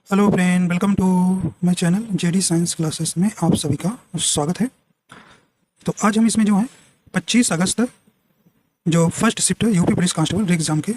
Hello friend, welcome to my channel JD science classes में आप सभी का स्वागत है। तो आज हम इसमें जो है 25 अगस्त जो first shift UP police constable exam के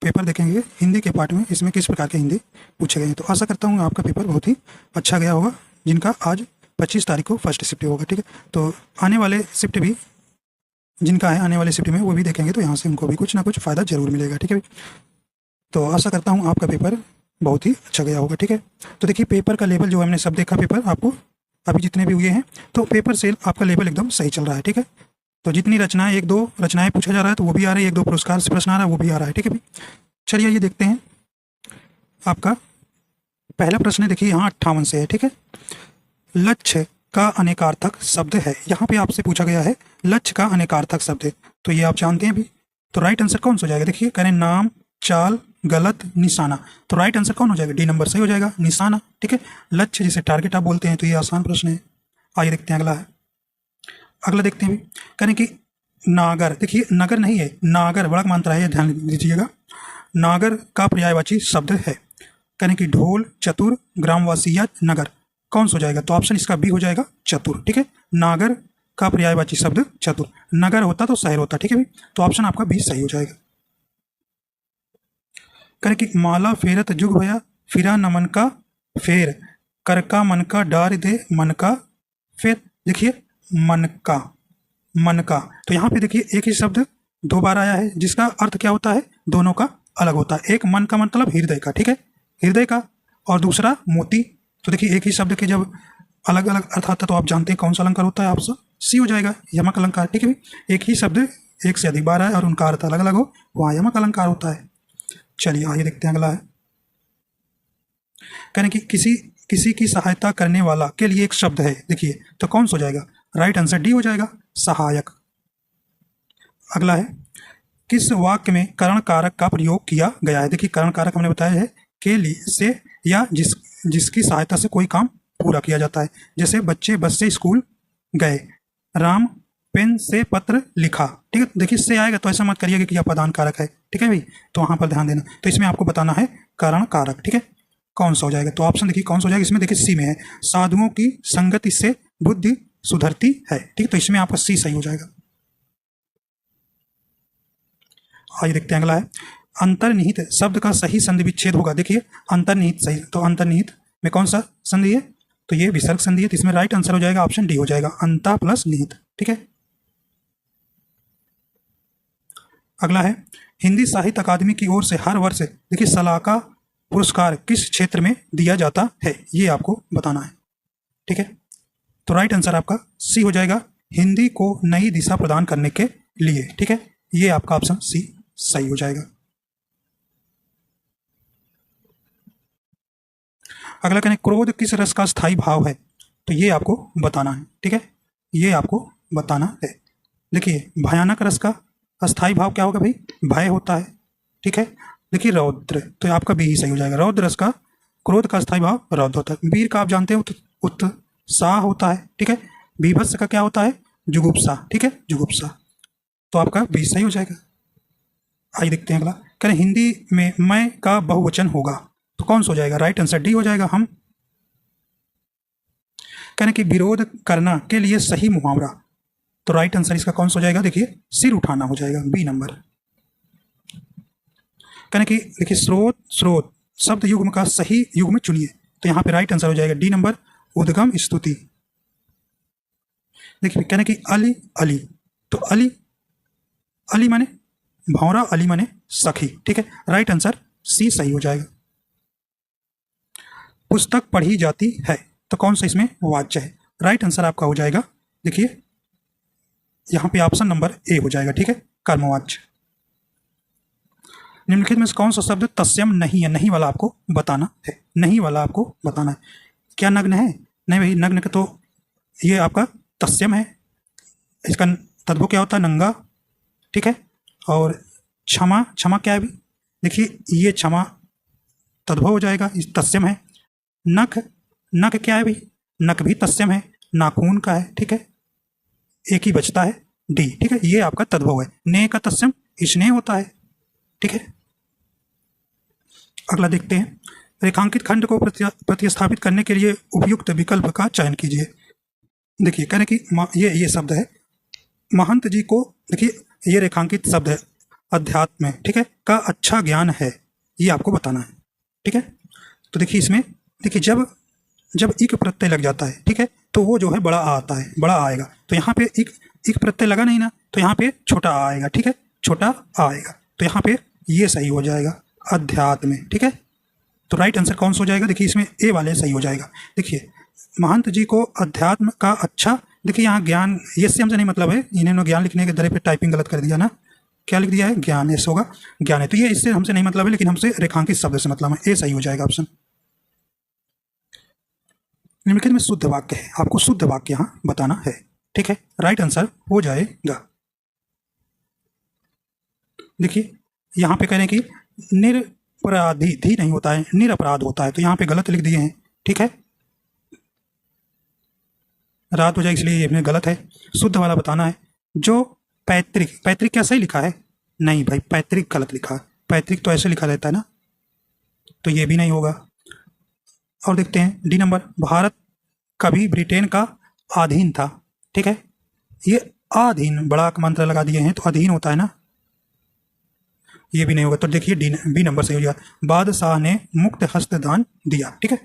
पेपर देखेंगे हिंदी के पार्ट में। इसमें किस प्रकार के हिंदी पूछे गए हैं, तो आशा करता हूँ आपका पेपर बहुत ही अच्छा गया होगा, जिनका आज 25 तारीख को फर्स्ट शिफ्ट होगा। ठीक है, तो आने वाले शिफ्ट भी जिनका है आने वाले शिफ्ट में वो भी देखेंगे, तो यहाँ से उनको भी कुछ ना कुछ फ़ायदा जरूर मिलेगा। ठीक है, तो आशा करता हूँ आपका पेपर बहुत ही अच्छा गया होगा। ठीक है, तो देखिए पेपर का लेवल जो हमने सब देखा, पेपर आपको अभी जितने भी हुए हैं तो पेपर से आपका लेवल एकदम सही चल रहा है। ठीक है, तो जितनी रचनाएं, एक दो रचनाएं पूछा जा रहा है तो वो भी आ रही है, एक दो पुरस्कार से प्रश्न आ रहा है वो भी आ रहा है। ठीक है भाई, चलिए ये देखते हैं। आपका पहला प्रश्न है, देखिए यहाँ 58 से है। ठीक है, लक्ष्य का अनेकार्थक शब्द है। यहाँ पे आपसे पूछा गया है लक्ष्य का अनेकार्थक शब्द है, तो ये आप जानते हैं भी। तो राइट आंसर कौन सा हो जाएगा, देखिए कह रहे हैं नाम, चाल, गलत, निशाना। तो राइट आंसर कौन हो जाएगा, डी नंबर सही हो जाएगा, निशाना। ठीक है, लक्ष्य जिसे टारगेट आप बोलते हैं, तो ये आसान प्रश्न है। आइए देखते हैं अगला है। अगला देखते हैं भी, कह रहे हैं कि नागर, देखिए नगर नहीं है, नागर बड़ा मात्रा है, ध्यान दीजिएगा। नागर का पर्यायवाची शब्द है। कह रहे हैं कि ढोल, चतुर, ग्रामवासी या नगर। कौन सा हो जाएगा, तो ऑप्शन इसका बी हो जाएगा, चतुर। ठीक है, नागर का पर्यायवाची शब्द चतुर। नगर होता तो शहर होता। ठीक है भाई, तो ऑप्शन आपका बी सही हो जाएगा। करे कि माला फेरत जुग भया, फिरा न मन का फेर, कर का मन का डार दे मन का फेर। देखिए मन का, मन का, तो यहाँ पे देखिए एक ही शब्द दो बार आया है, जिसका अर्थ क्या होता है, दोनों का अलग होता है। एक मन का मतलब हृदय का, ठीक है, हृदय का, और दूसरा मोती। तो देखिए एक ही शब्द के जब अलग अलग अर्थ आता है तो आप जानते हैं कौन सा अलंकार होता है, आपसे सी हो जाएगा, यमक अलंकार। ठीक है भाई, एक ही शब्द एक से अधिक बार आए और उनका अर्थ अलग अलग हो, वहाँ यमक अलंकार होता है। चलिए आइए देखते हैं अगला है। कहने कि किसी किसी की सहायता करने वाला के लिए एक शब्द है, देखिए तो कौन सा हो जाएगा, राइट आंसर डी हो जाएगा, सहायक। अगला है, किस वाक्य में करण कारक का प्रयोग किया गया है। देखिए करण कारक हमने बताया है के लिए से या जिसकी सहायता से कोई काम पूरा किया जाता है। जैसे बच्चे बस से स्कूल गए, राम पेन से पत्र लिखा। ठीक है, देखिए से आएगा तो ऐसा मत करिएगा कि यह पदान कारक है। ठीक है भाई, तो वहां पर ध्यान देना। तो इसमें आपको बताना है कारण कारक। ठीक है, कौन सा हो जाएगा, तो ऑप्शन देखिए कौन सा हो जाएगा, इसमें देखिए सी में है, साधुओं की संगति से बुद्धि सुधरती है। ठीक है, तो इसमें आपका सी सही हो जाएगा। आइए देखते हैं अगला है। अंतर्निहित शब्द का सही संधि विच्छेद होगा। देखिए अंतर्निहित सही, तो अंतर्निहित में कौन सा संधि है, तो ये विसर्ग संधि है, तो इसमें राइट आंसर हो जाएगा ऑप्शन डी हो जाएगा, अंता प्लस निहित। ठीक है, अगला है, हिंदी साहित्य अकादमी की ओर से हर वर्ष देखिए सलाका पुरस्कार किस क्षेत्र में दिया जाता है, ये आपको बताना है। ठीक है, तो राइट आंसर आपका सी हो जाएगा, हिंदी को नई दिशा प्रदान करने के लिए। ठीक है, ये आपका ऑप्शन सी सही हो जाएगा। अगला कहने क्रोध किस रस का स्थायी भाव है, तो ये आपको बताना है। ठीक है, ये आपको बताना है। देखिए भयानक रस का अस्थाई भाव क्या होगा भाई, भय होता है। ठीक है, देखिए रौद्र, तो आपका बी ही सही हो जाएगा, रौद्र रस का क्रोध का अस्थाई भाव रौद्र होता है। वीर का आप जानते हो उत्साह होता है। ठीक है, बीभत्स का क्या होता है, जुगुप्सा। ठीक है, जुगुप्सा, तो आपका बी सही हो जाएगा। आइए देखते हैं अगला, कह रहे हिंदी में मैं का बहुवचन होगा, तो कौन सा हो जाएगा, राइट आंसर डी हो जाएगा, हम। कहने कि विरोध करना के लिए सही मुहावरा, तो राइट आंसर इसका कौन सा हो जाएगा, देखिए सिर उठाना हो जाएगा, बी नंबर। कहने कि देखिए स्रोत स्रोत शब्द युग्म का सही युग्म चुनिए, तो यहाँ पे राइट आंसर हो जाएगा डी नंबर, उद्गम स्तुति। देखिए कहने कि अली अली, तो अली अली माने भौरा, अली माने सखी। ठीक है, राइट आंसर सी सही हो जाएगा। पुस्तक पढ़ी जाती है, तो कौन सा इसमें वाच्य है, राइट आंसर आपका हो जाएगा, देखिए यहाँ पे ऑप्शन नंबर ए हो जाएगा। ठीक है, कर्मवाच्य। निम्नलिखित में से कौन सा शब्द तस्यम नहीं है, नहीं वाला आपको बताना है, नहीं वाला आपको बताना है। क्या नग्न है, नहीं भाई, नग्न का तो ये आपका तस्यम है, इसका तद्भव क्या होता है, नंगा। ठीक है, और क्षमा, क्षमा क्या है भी, देखिए ये क्षमा तद्भव हो जाएगा, इस तस्यम है। नख, नख क्या है भाई, नख भी तस्यम है, नाखून का है। ठीक है, एक ही बचता है डी। ठीक है, ये आपका तद्भव है। ने का तस्यम स्नेह होता है। ठीक है, अगला देखते हैं, रेखांकित खंड को प्रतिस्थापित करने के लिए उपयुक्त विकल्प का चयन कीजिए। देखिए कह रहे कि ये शब्द है महंत जी को, देखिए ये रेखांकित शब्द है अध्यात्म में, ठीक है, का अच्छा ज्ञान है, ये आपको बताना है, ठीक है। तो देखिए इसमें देखिए जब इक प्रत्यय लग जाता है, ठीक है, तो वो जो है बड़ा आ आता है, बड़ा आएगा। तो यहाँ पे इक प्रत्यय लगा नहीं ना, तो यहाँ पे छोटा आ आएगा, ठीक है, छोटा आएगा। तो यहाँ पे ये सही हो जाएगा अध्यात्म में, ठीक है। तो राइट आंसर कौन सा हो जाएगा? देखिए इसमें ए वाले सही हो जाएगा। देखिए महंत जी को अध्यात्म का अच्छा, देखिए यहाँ ज्ञान, ये से हमसे नहीं मतलब है, इन्होंने ज्ञान लिखने के दरे पे टाइपिंग गलत कर दिया ना, क्या लिख दिया है? ज्ञान, ऐसा होगा ज्ञान है। तो ये इससे हमसे नहीं मतलब है, लेकिन हमसे रेखांकित शब्द से मतलब है। ए सही हो जाएगा ऑप्शन। निम्नलिखित में शुद्ध वाक्य है, आपको शुद्ध वाक्य यहाँ बताना है, ठीक है। राइट आंसर हो जाएगा। देखिए यहाँ पे कह रहे हैं कि निरपराधी, धी नहीं होता है, निरपराध होता है, तो यहाँ पे गलत लिख दिए हैं, ठीक है, रात हो जाए इसलिए ये गलत है। शुद्ध वाला बताना है। जो पैतृक, पैतृक क्या सही लिखा है? नहीं भाई, पैतृक गलत लिखा है, पैतृक तो ऐसे लिखा रहता है ना, तो ये भी नहीं होगा। और देखते हैं डी नंबर, भारत कभी ब्रिटेन का अधीन था, ठीक है, ये अधीन बड़ा मंत्र लगा दिए हैं, तो अधीन होता है ना, ये भी नहीं होगा। तो देखिए बी नंबर सही हो जाएगा, बादशाह ने मुक्त हस्त दान दिया, ठीक है।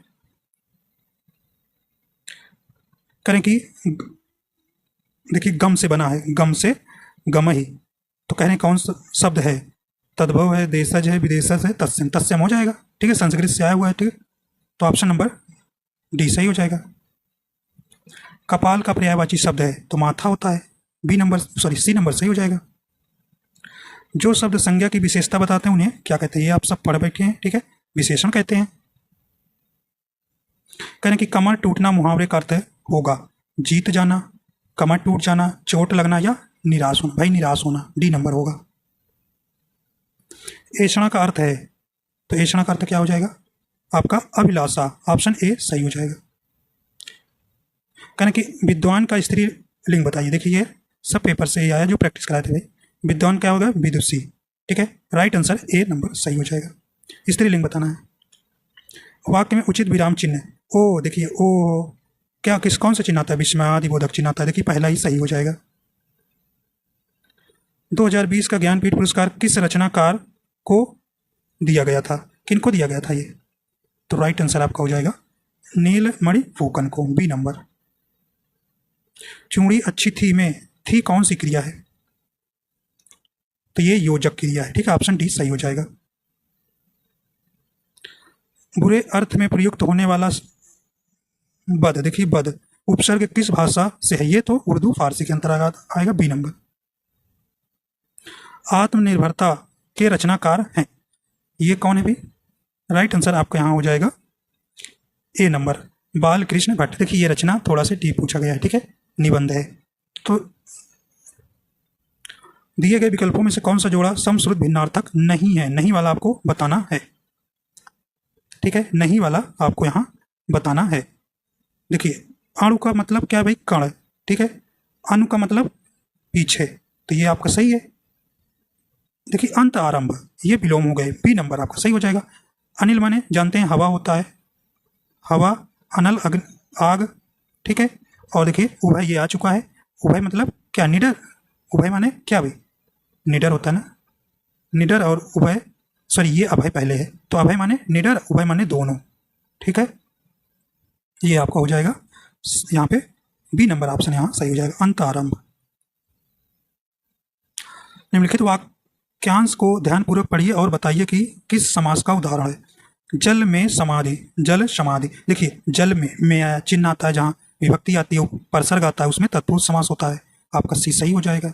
करें कि देखिए गम से बना है, गम से गम ही, तो कह रहे हैं कौन सा शब्द है? तद्भव है, देशज है, विदेशज है, तत्सम, तत्सम हो जाएगा, ठीक है, संस्कृत से आया हुआ है, ठीक है। तो ऑप्शन नंबर डी सही हो जाएगा। कपाल का पर्यायवाची शब्द है, तो माथा होता है, B number sorry C number सही हो जाएगा। जो शब्द संज्ञा की विशेषता बताते हैं उन्हें क्या कहते हैं? ये आप सब पढ़ बैठे हैं, ठीक है, विशेषण कहते हैं। कह रहे हैं कि कमर टूटना मुहावरे का अर्थ होगा जीत जाना, कमर टूट जाना, चोट लगना या निराश होना। भाई निराश होना, डी नंबर होगा। ऐषणा का अर्थ है, तो ऐषणा का अर्थ क्या हो जाएगा आपका? अभिलाषा, ऑप्शन ए सही हो जाएगा। कहना कि विद्वान का स्त्री लिंग बताइए। देखिए ये सब पेपर से ही आया जो प्रैक्टिस कराए थे भाई। विद्वान क्या होगा? विदुषी, ठीक है, राइट आंसर ए नंबर सही हो जाएगा। स्त्रीलिंग बताना है। वाक्य में उचित विराम चिन्ह, ओ देखिए ओ क्या किस कौन सा चिन्ह आता है? विस्मयादिबोधक चिन्ह आता है, देखिए पहला ही सही हो जाएगा। 2020 का ज्ञानपीठ पुरस्कार किस रचनाकार को दिया गया था? किनको दिया गया था ये? तो राइट आंसर आपका हो जाएगा नीलमणि फूकन को, बी नंबर। चूड़ी अच्छी थी में थी कौन सी क्रिया है? तो ये योजक क्रिया है, ठीक है, ऑप्शन डी सही हो जाएगा। बुरे अर्थ में प्रयुक्त होने वाला बद, देखिए बद उपसर्ग किस भाषा से है? ये तो उर्दू फारसी के अंतर्गत आएगा, बी नंबर। आत्मनिर्भरता के रचनाकार हैं, ये कौन है भाई? राइट आंसर आपका यहाँ हो जाएगा ए नंबर, बाल कृष्ण भट्ट। देखिए ये रचना थोड़ा सा डीप पूछा गया है, ठीक है, निबंध है। तो दिए गए विकल्पों में से कौन सा जोड़ा समश्रुत भिन्नार्थक नहीं है? नहीं वाला आपको बताना है, ठीक है, नहीं वाला आपको यहाँ बताना है। देखिए अणु का मतलब क्या है भाई? कण, ठीक है, अनु का मतलब पीछे, तो ये आपका सही है। देखिए अंत आरंभ, ये विलोम हो गए, बी नंबर आपका सही हो जाएगा। अनिल माने जानते हैं हवा होता है, हवा, अनल अग्नि आग, ठीक है। और देखिए उभय ये आ चुका है, उभय मतलब क्या? निडर, उभय माने क्या भाई? निडर होता है ना, निडर और उभय, सॉरी ये अभय पहले है, तो अभय माने निडर, उभय माने दोनों, ठीक है, ये आपका हो जाएगा यहाँ पे बी नंबर ऑप्शन यहाँ सही हो जाएगा, अंत आरंभ। निम्नलिखित वाक्यांश को ध्यानपूर्वक पढ़िए और बताइए कि किस समास का उदाहरण है। जल में समाधि, जल समाधि, देखिए जल में आया, चिन्ह आता है, जहाँ विभक्ति आती है, परसर्ग आता है, उसमें तत्पुरुष समास होता है, आपका सी सही हो जाएगा।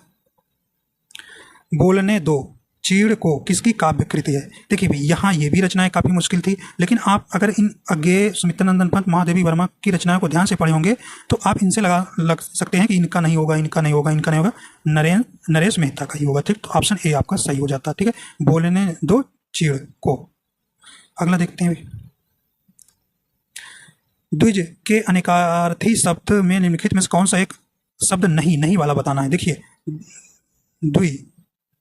बोलने दो चीड़ को किसकी काव्य कृति है? देखिए भाई यहाँ ये भी रचनाएं काफ़ी मुश्किल थी, लेकिन आप अगर इन अज्ञेय, सुमित्रानंदन पंत, महादेवी वर्मा की रचनाओं को ध्यान से पढ़े होंगे तो आप इनसे लग सकते हैं कि इनका नहीं होगा, इनका नहीं होगा, इनका नहीं होगा, नरेश मेहता का ही होगा, ठीक। तो ऑप्शन ए आपका सही हो जाता है, ठीक है, बोलने दो चीड़ को। अगला देखते हैं, द्विज के अनेकार्थी शब्द में निम्नलिखित में से कौन सा एक शब्द नहीं वाला बताना है। देखिए द्वि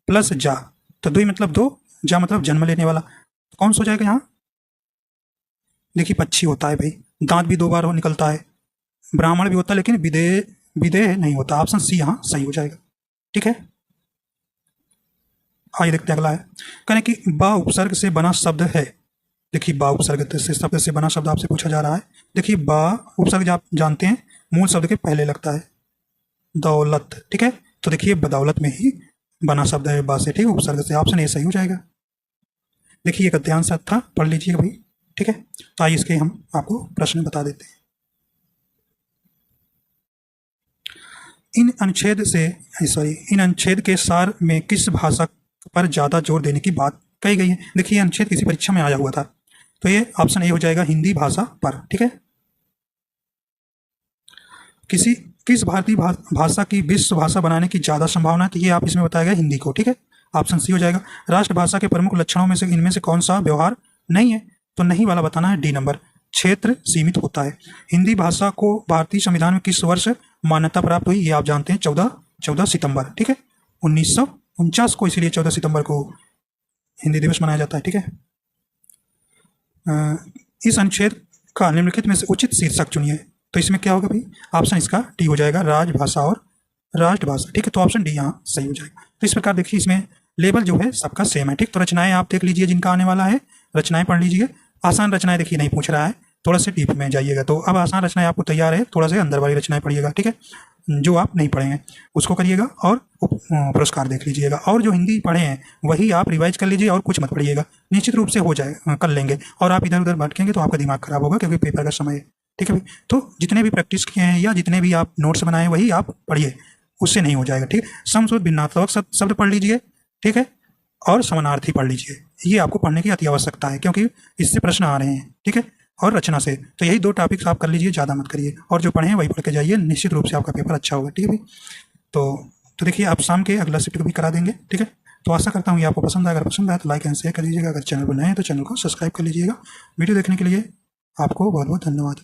प्लस जा, तो द्वि मतलब दो, जा मतलब जन्म लेने वाला, कौन सा हो जाएगा यहाँ? देखिए पक्षी होता है भाई, दांत भी 2 बार हो निकलता है, ब्राह्मण भी होता है, लेकिन विदेह विदेह नहीं होता। ऑप्शन सी यहाँ सही हो जाएगा। ठीक है, आइए देखते हैं अगला है। कहने कि बा उपसर्ग से बना शब्द है। देखिए बा उपसर्ग से शब्द से बना शब्द आपसे पूछा जा रहा है। देखिए बा उपसर्ग आप जानते हैं मूल शब्द के पहले लगता है, दौलत। ठीक है, तो देखिए बदौलत में ही बना शब्द है बा से, ठीक है, उपसर्ग से। ऑप्शन ए सही हो जाएगा। देखिए एक अध्यांश था, पढ़ लीजिएगा भाई। ठीक है, तो आइए इसके हम आपको प्रश्न बता देते हैं। इन अनुच्छेद के सार में किस भाषा पर ज़्यादा जोर देने की बात कही गई है। देखिए अनुच्छेद किसी परीक्षा में आया हुआ था, तो ये ऑप्शन ए हो जाएगा, हिंदी भाषा पर। ठीक है, किस भारतीय भाषा की विश्व भाषा बनाने की ज़्यादा संभावना है, तो ये आप इसमें बताएगा हिंदी को। ठीक है, ऑप्शन सी हो जाएगा। राष्ट्रभाषा के प्रमुख लक्षणों में से इनमें से कौन सा व्यवहार नहीं है, तो नहीं वाला बताना है, डी नंबर। क्षेत्र सीमित होता है। हिंदी भाषा को भारतीय संविधान में किस वर्ष मान्यता प्राप्त हुई, ये आप जानते हैं, 14 सितंबर। ठीक है, 1949 को, इसीलिए 14 सितंबर को हिंदी दिवस मनाया जाता है। ठीक है, इस अनुच्छेद का निम्नलिखित में से उचित शीर्षक चुनिए। तो इसमें क्या होगा भाई, ऑप्शन इसका डी हो जाएगा, राजभाषा और राष्ट्रभाषा। ठीक है, तो ऑप्शन डी यहाँ सही हो जाएगा। तो इस प्रकार देखिए इसमें लेवल जो है सबका सेम है। ठीक, तो रचनाएं आप देख लीजिए जिनका आने वाला है, रचनाएं पढ़ लीजिए। आसान रचनाएं देखिए नहीं पूछ रहा है, थोड़ा सा डीप में जाइएगा। तो अब आसान रचनाएं आपको तैयार है, थोड़ा सा अंदर वाली रचनाएं पढ़िएगा। ठीक है, जो आप नहीं पढ़े हैं उसको करिएगा और पुरस्कार देख लीजिएगा। और जो हिंदी पढ़े हैं वही आप रिवाइज कर लीजिए और कुछ मत पढ़िएगा, निश्चित रूप से हो जाए कर लेंगे। और आप इधर उधर भटकेंगे तो आपका दिमाग खराब होगा, क्योंकि पेपर का समय है। ठीक है भाई, तो जितने भी प्रैक्टिस किए हैं या जितने भी आप नोट्स बनाए हैं वही आप पढ़िए, उससे नहीं हो जाएगा। ठीक है, समशब्द भिन्नात्मक शब्द पढ़ लीजिए। ठीक है, और समानार्थी पढ़ लीजिए, ये आपको पढ़ने की अति आवश्यकता है, क्योंकि इससे प्रश्न आ रहे हैं। ठीक है, और रचना से, तो यही 2 टॉपिक्स आप कर लीजिए, ज़्यादा मत करिए। और जो पढ़े हैं वही पढ़ के जाइए, निश्चित रूप से आपका पेपर अच्छा होगा। ठीक है भाई, तो देखिए आप शाम के अगला शिफ्ट को भी करा देंगे। ठीक है, तो आशा करता हूँ ये आपको पसंद आए। अगर पसंद आए तो लाइक एंड शेयर कर दीजिएगा। अगर चैनल पर नए हैं तो चैनल को सब्सक्राइब कर लीजिएगा। वीडियो देखने के लिए आपको बहुत बहुत धन्यवाद।